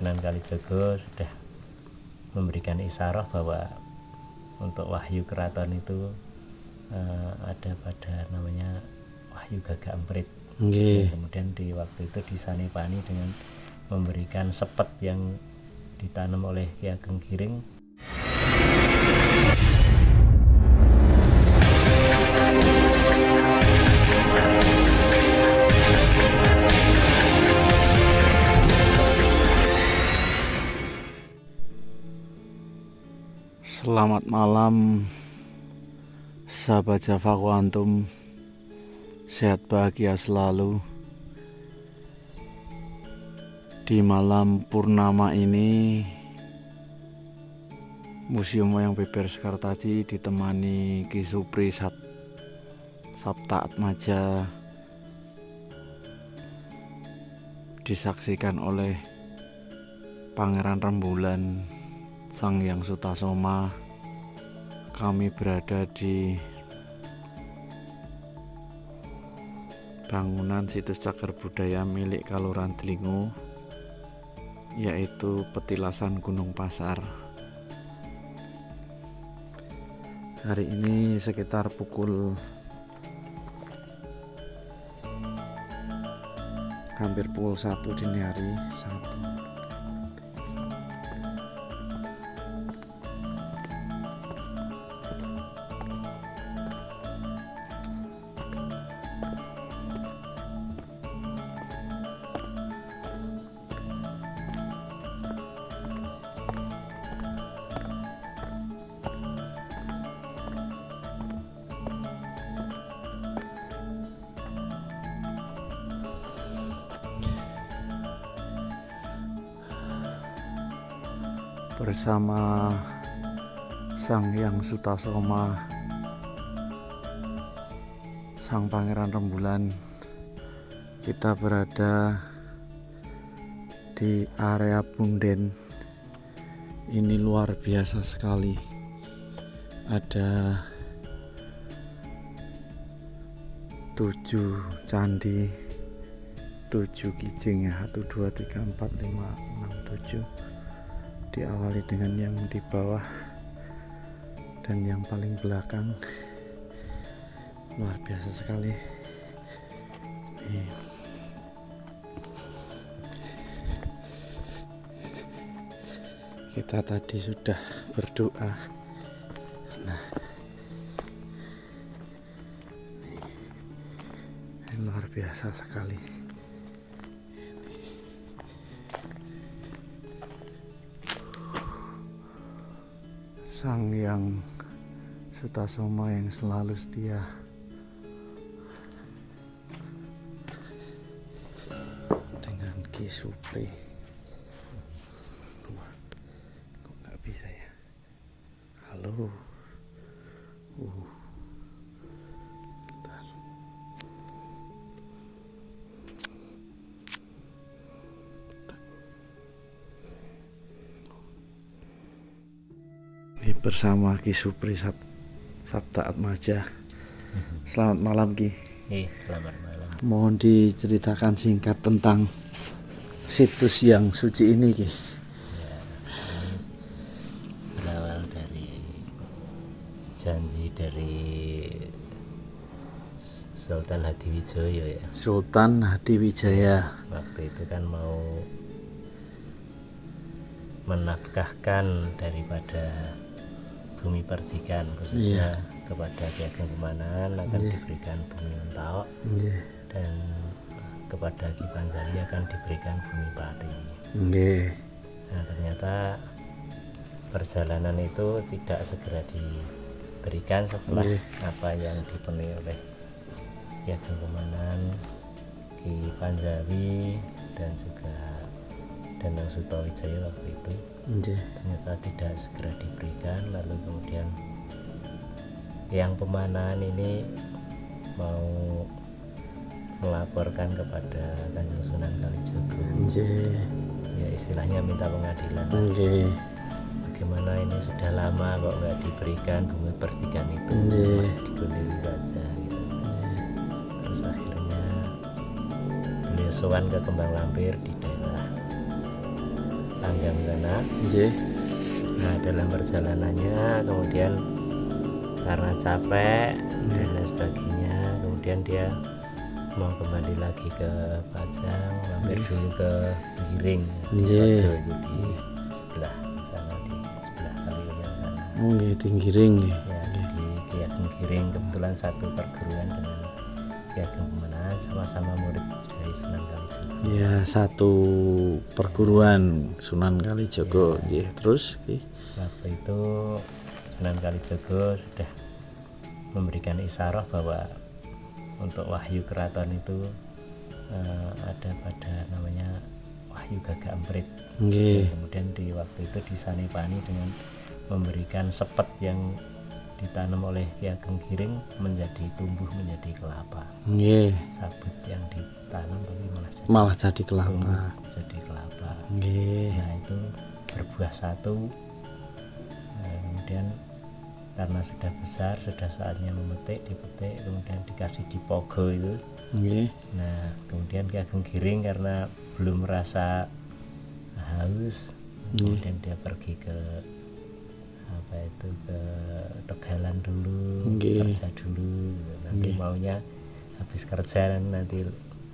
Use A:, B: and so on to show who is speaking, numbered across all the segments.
A: Sunan Kalijaga sudah memberikan isyarah bahwa untuk wahyu keraton itu ada pada namanya Wahyu Gagak Emprit. Kemudian di waktu itu disanepani dengan memberikan sepet yang ditanam oleh Ki Ageng Giring.
B: Selamat malam sahabat Jafaku antum, sehat bahagia selalu. Di malam purnama ini Museum Wayang Beber Sekartaji ditemani Ki Supri Sabta Atmaja disaksikan oleh Pangeran Rembulan Sang Hyang Sutasoma. Kami berada di bangunan situs cagar budaya milik Kalurahan Delingo, yaitu petilasan Gunung Pasar. Hari ini sekitar hampir pukul 1 dini hari. Bersama Sang Hyang Sutasoma, Sang Pangeran Rembulan, kita berada di area Punden. Ini luar biasa sekali. Ada 7 candi, 7 kijing ya, 1, 2, 3, 4, 5, 6, 7. Diawali dengan yang di bawah dan yang paling belakang. Luar biasa sekali. Kita tadi sudah berdoa. Nah, luar biasa sekali. Sang Hyang Sutasoma yang selalu setia. Dengan Ki Supri. Kok nggak bisa ya? Halo. Bentar. Ini bersama Ki Supri Sabta Atmaja. Selamat malam Ki.
A: Selamat malam.
B: Mohon diceritakan singkat tentang situs yang suci ini Ki.
A: Ya, ini berawal dari janji dari Sultan Hadiwijaya ya.
B: Sultan Hadiwijaya.
A: Waktu itu kan mau menafkahkan daripada bumi perdikan, khususnya kepada Ki Ageng Pemanan akan diberikan bumi Untaok, dan kepada Ki Panjali akan diberikan bumi Pati. Nah, ternyata perjalanan itu tidak segera diberikan setelah apa yang dipenuhi oleh Ki Ageng Pemanan, Ki Panjali, dan juga Danang Sutawijaya waktu itu. Ternyata tidak segera diberikan. Lalu kemudian yang Pemanan ini mau melaporkan kepada Kanjeng Sunan Kalijaga. Ya istilahnya minta pengadilan. Bagaimana ini sudah lama kok nggak diberikan bumi pertigaan itu, masih digondeli saja gitu. Terus akhirnya beliau sowan ke Kembang Lampir di daerah Panggang sana.
B: Nggih.
A: Nah, dalam perjalanannya kemudian karena capek dan lain sebagainya, kemudian dia mau kembali lagi ke Pajang, mampir dulu ke Giring di Sodo, itu di sebelah sana, di sebelah Kaliurang sana.
B: Oh nggih, di Giring nggih.
A: Ya, di Ki Ageng Giring, kebetulan satu perguruan dengan Ki Ageng Pemenangan, sama-sama murid dari Sunan Kalijogo.
B: Ya, satu perguruan Sunan Kalijogo. Nggih, terus nggih.
A: Waktu itu Sunan Kalijogo sudah memberikan isyarat bahwa untuk wahyu keraton itu ada pada namanya wahyu Gagak Emprit.
B: Nggih.
A: Kemudian di waktu itu disanipani dengan memberikan sepet yang ditanam oleh Ki Ageng Giring menjadi tumbuh menjadi kelapa.
B: Nggih.
A: Sabut yang ditanam tapi
B: Malah jadi kelapa.
A: tumbuh jadi kelapa.
B: Nggih.
A: Nah, itu berbuah satu. Nah, kemudian karena sudah besar, sudah saatnya memetik, dipetik, kemudian dikasih dipogo itu.
B: Nggih.
A: Nah, kemudian Ki Ageng Giring karena belum merasa haus, kemudian dia pergi ke ke Tegalan dulu, kerja dulu. Nanti maunya habis kerja nanti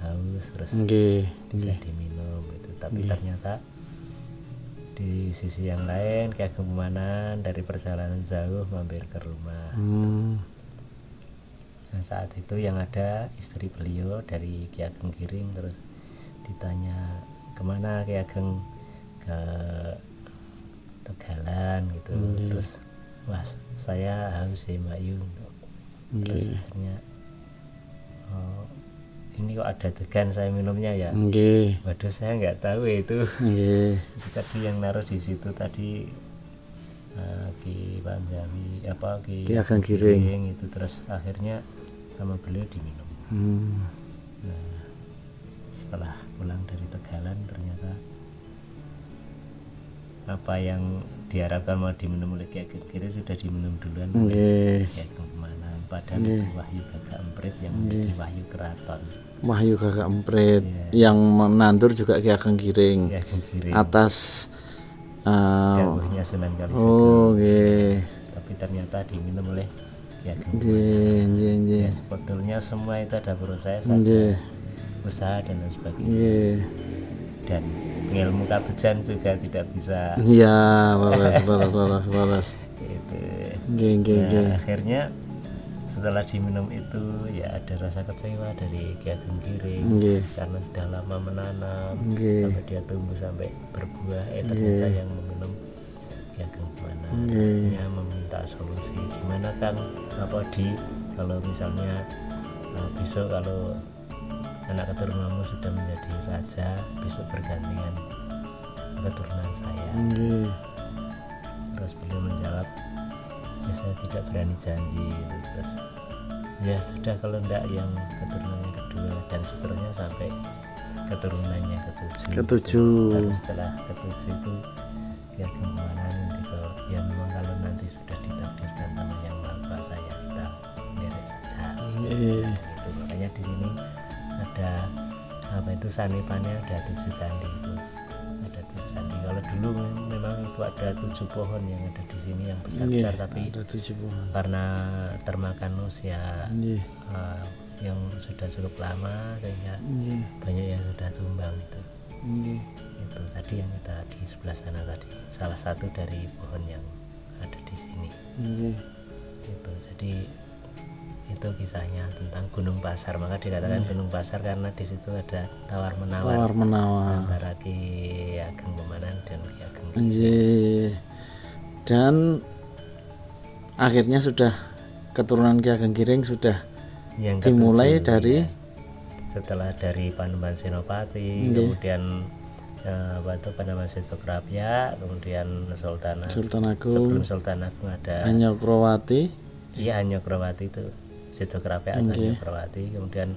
A: haus terus bisa diminum gitu. Tapi ternyata di sisi yang lain Ki Ageng Pemenangan dari perjalanan jauh mampir ke rumah. Nah, saat itu yang ada istri beliau dari Ki Ageng Giring, terus ditanya kemana Ki Ageng, ke Tegalan gitu. Terus wah saya haus ya Mbak Yu. Terus akhirnya ini kok ada degan saya minumnya ya. Waduh, saya nggak tahu itu. Itu tadi yang naruh di situ tadi Ki Panjawi Ki
B: Ageng Giring
A: itu, terus akhirnya sama beliau diminum. Nah, setelah pulang dari Tegalan ternyata apa yang diharapkan mau diminum oleh Ki Ageng Giring sudah diminum duluan oleh Ki Ageng Pemenangan. Padahal itu wahyu Gagak Emprit yang menjadi wahyu keraton.
B: Wahyu Gagak Emprit yang menandur juga Ki Ageng Giring.
A: Ki Ageng Giring
B: Atas
A: dawuhnya Sunan Kalijogo.
B: Oh nggih.
A: Tapi ternyata diminum oleh Ki Ageng Pemenangan. Ya, sebetulnya semua itu ada proses, ada usaha dan lain sebagainya. Dan ilmu kabejan juga tidak bisa.
B: Iya, leres.
A: Gitu.
B: Nah,
A: akhirnya setelah diminum itu ya ada rasa kecewa dari Ki Ageng Giring karena sudah lama menanam sampai dia tumbuh sampai berbuah. Ternyata yang meminum Ki Ageng Pemenangan. Akhirnya meminta solusi, gimana Kang kalau misalnya besok kalau anak keturunanmu sudah menjadi raja, besok bergantian keturunan saya. Terus beliau menjawab, ya saya tidak berani janji. Terus ya sudah, kalau enggak yang keturunan yang kedua, dan seterusnya sampai keturunannya ketujuh. Dan setelah ketujuh itu Ki Ageng Pemenangan nanti ya memang kalau nanti sudah ditakdirkan sama Yang Maha Kuasa ya kita derek saja. Gitu. Makanya di sini ada sanipannya ada 7 candi itu. Ada 7 candi. Kalau dulu memang itu ada 7 pohon yang ada di sini yang besar-besar, tapi
B: ada 7 pohon.
A: Karena termakan usia yang sudah cukup lama sehingga banyak yang sudah tumbang itu. Itu tadi yang ada di sebelah sana tadi, salah satu dari pohon yang ada di sini. Itu jadi itu kisahnya tentang Gunung Pasar. Maka dikatakan Gunung Pasar karena di situ ada tawar menawar antara Ki Ageng Pemenangan dan Ki Ageng Giring.
B: Dan akhirnya sudah keturunan Ki Ageng Giring sudah yang dimulai dari
A: setelah dari Panembahan Senopati, kemudian Panembahan Sitokrapya, kemudian Sultan Agung. Sebelum Sultan Agung ada
B: Hanyokrawati.
A: Iya, Hanyokrawati itu Sitokrapya atau Hanyokrawati, kemudian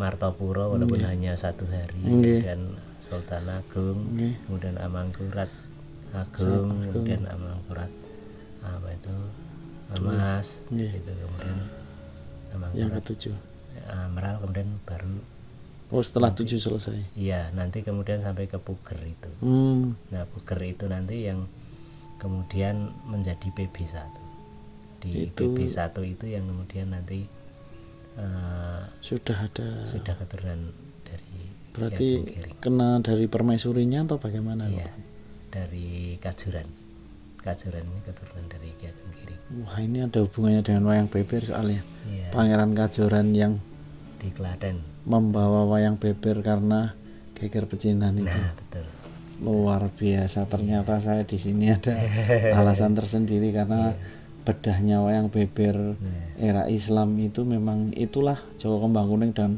A: Martopuro walaupun hanya 1 hari, kemudian Sultan Agung, kemudian Amangkurat Agung, kemudian Amangkurat Mas, gitu, kemudian Amangkurat
B: yang ke-7
A: Meral, kemudian baru
B: Oh, setelah 7 selesai.
A: Iya, nanti kemudian sampai ke puger itu. Nah, puger itu nanti yang kemudian menjadi PB1. Di
B: Itu
A: PB1 itu yang kemudian nanti
B: sudah
A: keturunan dari
B: berarti
A: Ki Ageng Giring.
B: kena dari permaisurinya atau bagaimana?
A: Iya, dari Kajuran ini keturunan dari Ki Ageng Giring.
B: Wah, ini ada hubungannya dengan wayang beber soalnya.
A: Iya,
B: Pangeran Kajoran yang
A: di Klaten.
B: membawa wayang beber karena geger pecinan itu.
A: Nah, betul.
B: Luar biasa, ternyata saya di sini ada alasan tersendiri karena bedahnya wayang beber era Islam itu memang itulah Jawa Kembang Kuning dan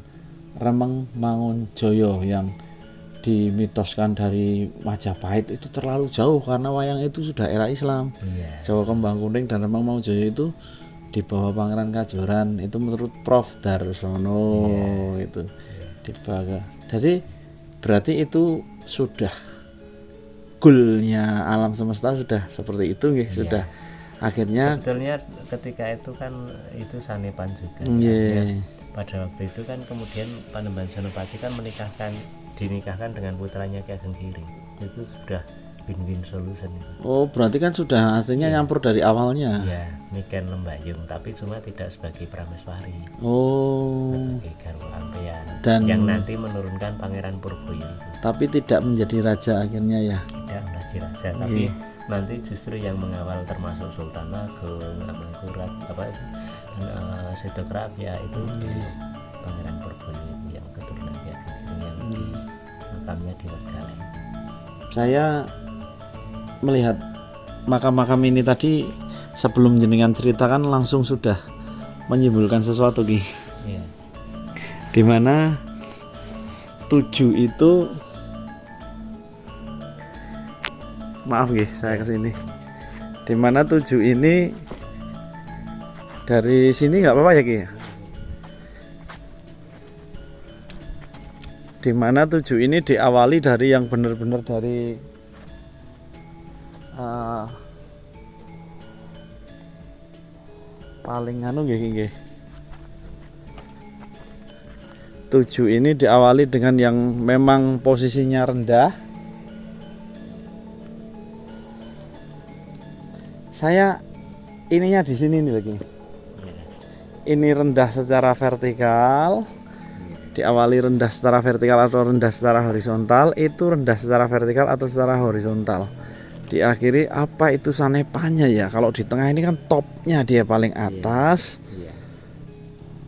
B: Remeng Mangunjoyo yang dimitoskan dari Majapahit itu terlalu jauh karena wayang itu sudah era Islam. Jawa Kembang Kuning dan Remeng Mangunjoyo itu di bawah Pangeran Kajoran itu menurut Prof Darsono itu dibawa. Jadi berarti itu sudah goalnya alam semesta sudah seperti itu nggih, sudah akhirnya
A: sebetulnya ketika itu kan itu sanepan juga. Pada waktu itu kan kemudian Panembahan Senopati kan dinikahkan dengan putranya Ki Ageng Giring. Itu sudah win-win solution itu.
B: Oh, berarti kan sudah aslinya nyampur dari awalnya.
A: Iya, Niken Lembayung, tapi cuma tidak sebagai prameswari.
B: Oh.
A: Sebagai garwa ampeyan.
B: Dan
A: yang nanti menurunkan Pangeran Purboyo itu.
B: Tapi tidak menjadi raja akhirnya ya.
A: Tidak menjadi raja, tapi nanti justru yang mengawal termasuk Sultan Agung, Mangkurat, Sedokrap ya itu Pangeran Purboyo yang keturunan Ki Ageng Giring yang di makamnya di Wegale.
B: Saya melihat makam-makam ini tadi sebelum jenengan ceritakan langsung sudah menyimpulkan sesuatu Ki.
A: Iya.
B: Dimana 7 itu maaf Ki, saya kesini. Dimana 7 ini dari sini nggak apa-apa ya Ki? Dimana 7 ini diawali dari yang benar-benar dari paling nggih. 7 ini diawali dengan yang memang posisinya rendah. Saya ininya di sini nih lagi. Ini rendah secara vertikal. Diawali rendah secara vertikal atau rendah secara horizontal, itu rendah secara vertikal atau secara horizontal. Diakhiri apa itu sanepannya ya? Kalau di tengah ini kan topnya dia paling atas.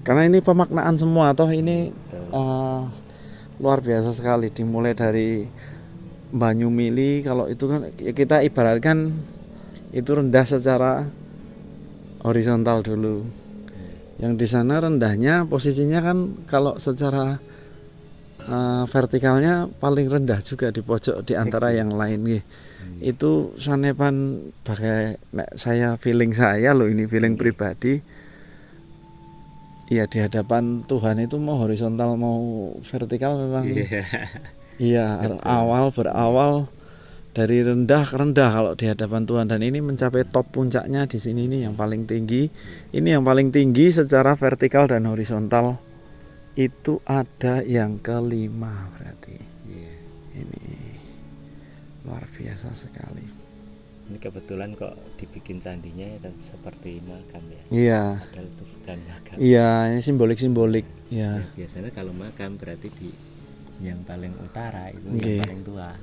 B: Karena ini pemaknaan semua, toh ini luar biasa sekali. Dimulai dari Banyumili, kalau itu kan kita ibaratkan itu rendah secara horizontal dulu. Yang di sana rendahnya posisinya kan kalau secara vertikalnya paling rendah juga di pojok di antara yang lain nih. Itu sanepan pakai saya feeling saya loh, ini feeling pribadi. Iya, di hadapan Tuhan itu mau horizontal mau vertikal memang. Iya, berawal dari rendah ke rendah kalau di hadapan Tuhan, dan ini mencapai top puncaknya di sini nih yang paling tinggi. Ini yang paling tinggi secara vertikal dan horizontal itu ada yang kelima berarti. Ini luar biasa sekali.
A: Ini kebetulan kok dibikin candinya ya seperti makam ya.
B: Iya.
A: Padahal itu bukan makam.
B: Iya, ini simbolik. Ya.
A: Biasanya kalau makam berarti di yang paling utara itu yang paling tua.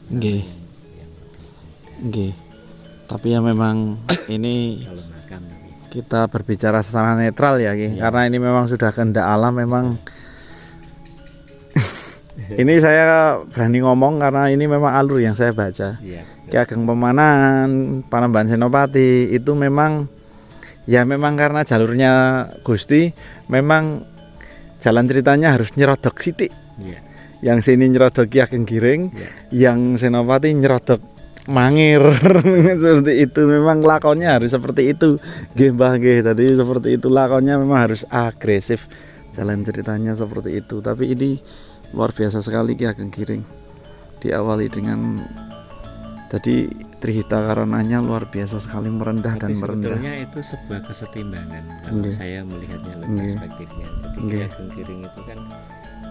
B: Nggih. Tapi ya memang ini
A: kalau makam
B: kita berbicara secara netral ya Ki. Karena ini memang sudah kehendak alam memang. Ini saya berani ngomong karena ini memang alur yang saya baca. Ki Ageng Pemanan, Panembahan Senopati itu memang karena jalurnya Gusti memang jalan ceritanya harus nyerodok sidik. Yang sini nyerodok Ki Ageng Giring, yang Senopati nyerodok Mangir. Seperti itu, memang lakonnya harus seperti itu. Nggih Mbah nggih, tadi seperti itu lakonnya memang harus agresif. Jalan ceritanya seperti itu. Tapi ini luar biasa sekali Ki Ageng Giring. Diawali dengan tadi Trihita Karonanya luar biasa sekali, merendah dan merendah.
A: Sebetulnya itu sebuah kesetimbangan kalau saya melihatnya lebih perspektifnya. Jadi Ki Ageng Giring itu kan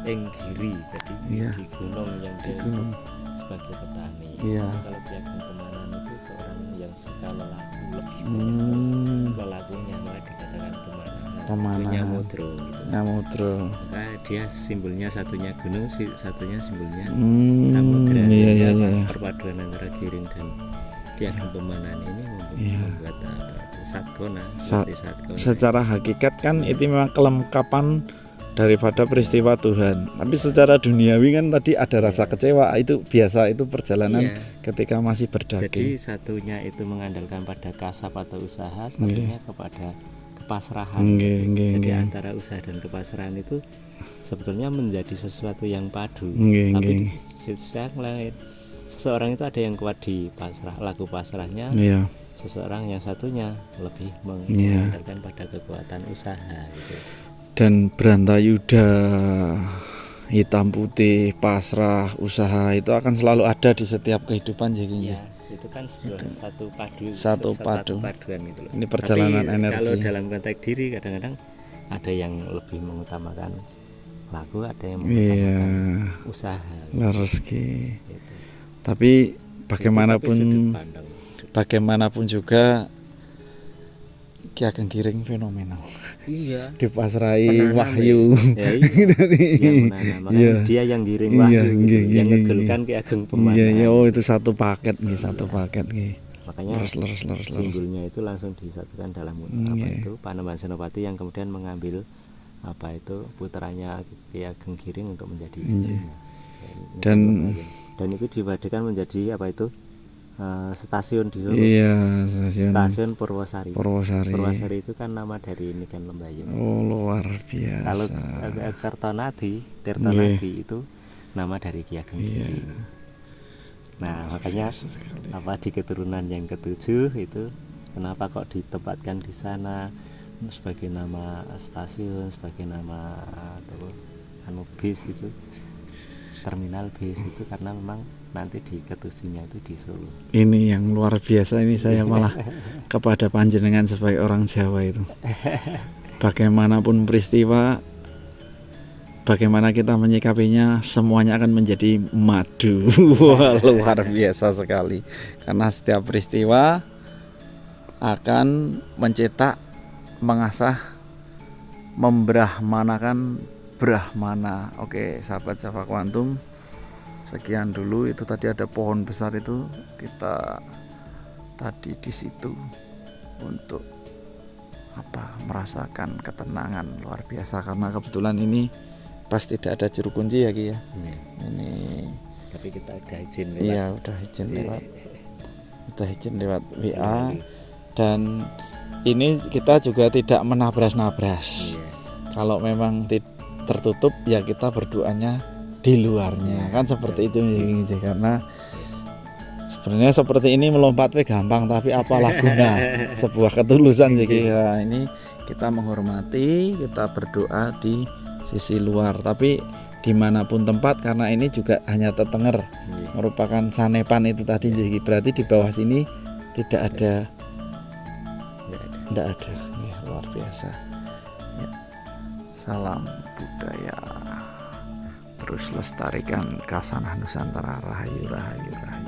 A: Giri, jadi
B: Iya.
A: di gunung yang dia
B: Gunung.
A: sebagai petani.
B: Iya.
A: Kalau Ki Ageng Pemanan itu seorang yang suka lelaku, lebih lelakunya, maka dikatakan pemanan.
B: Pemanan.
A: Nyamudro gitu.
B: Nyamudro.
A: Maka dia simbolnya satunya gunung, satunya simbolnya
B: Hmm,
A: samudra.
B: iya, iya,
A: Sehingga
B: iya.
A: perpaduan antara Giring dan Ki Ageng Pemanan ini
B: Iya.
A: membuat satgona,
B: Sa-
A: seperti satgona.
B: Secara hakikat kan itu memang kelengkapan daripada peristiwa Tuhan. Tapi secara duniawi kan tadi ada rasa kecewa, itu biasa, itu perjalanan
A: Iya.
B: ketika masih
A: Jadi
B: berdaging.
A: satunya itu mengandalkan pada kasab atau usaha, satunya kepada kepasrahan.
B: Nggih, nggih,
A: Jadi
B: nggih.
A: antara usaha dan kepasrahan itu sebetulnya menjadi sesuatu yang padu.
B: Nggih,
A: Tapi
B: nggih.
A: di sisi yang lain, seseorang itu ada yang kuat di pasrah, laku pasrahnya,
B: Iya.
A: seseorang yang satunya lebih
B: Iya.
A: mengandalkan pada kekuatan usaha gitu.
B: Dan Brantayuda, hitam putih, pasrah, usaha itu akan selalu ada di setiap kehidupan jadi.
A: Ya, itu kan sebuah satu paduan gitu loh.
B: Ini perjalanan
A: Tapi
B: energi.
A: kalau dalam konteks diri kadang-kadang ada yang lebih mengutamakan laku, ada yang mengutamakan usaha.
B: Leres ki.
A: Gitu.
B: Tapi
A: Tapi sudut pandang.
B: bagaimanapun juga Ki Ageng Giring fenomenal.
A: Iya.
B: Dipasrai
A: Penanam
B: wahyu.
A: Ya, yang menanam. Makanya
B: Iya.
A: dia yang giring
B: Iya,
A: wahyu gitu.
B: nggih,
A: Yang
B: nggih,
A: ngegulkan Ki Ageng Pemanan.
B: Iya, iya, oh itu satu paket nih, satu paket nih.
A: Makanya
B: Leres.
A: simbolnya itu langsung disatukan dalam apa itu Panembahan Senopati yang kemudian mengambil apa itu putranya Ki Ageng Giring untuk menjadi istrinya.
B: Dan
A: itu dibagikan menjadi apa itu stasiun di Solo.
B: iya,
A: Stasiun Purwosari.
B: Purwosari.
A: Purwosari itu kan nama dari Niken Lembayung.
B: Oh, luar biasa.
A: Kalau Tirtonadi itu nama dari Ki Ageng Giring. Nah, makanya apa di keturunan yang ketujuh itu kenapa kok ditempatkan di sana sebagai nama stasiun, sebagai nama atau bis itu, terminal bis itu, karena memang nanti di ketujuhnya itu di Solo.
B: Ini yang luar biasa, ini saya malah kepada panjenengan sebagai orang Jawa itu. Bagaimanapun peristiwa, bagaimana kita menyikapinya, semuanya akan menjadi madu. Wah, luar biasa sekali. Karena setiap peristiwa akan mencetak, mengasah, membrahmanakan Brahmana. Oke, sahabat Java Quantum, sekian dulu. Itu tadi ada pohon besar itu, kita tadi di situ untuk merasakan ketenangan luar biasa, karena kebetulan ini pas tidak ada juru kunci ya Ki ya. Ini
A: Tapi kita udah izin lewat.
B: iya udah izin lewat WA, dan ini kita juga tidak menabras-nabras.
A: Iya.
B: Kalau memang tertutup ya kita berdoanya di luarnya, kan seperti itu ya, karena sebenarnya seperti ini melompatnya gampang, tapi apalah guna sebuah ketulusan ya. Ini kita menghormati, kita berdoa di sisi luar, tapi dimanapun tempat, karena ini juga hanya tetenger, merupakan sanepan itu tadi, jadi berarti di bawah sini tidak ada. Ya, luar biasa ya. Salam budaya, terus lestarikan kasanah Nusantara. Rahayu, rahayu, rahayu.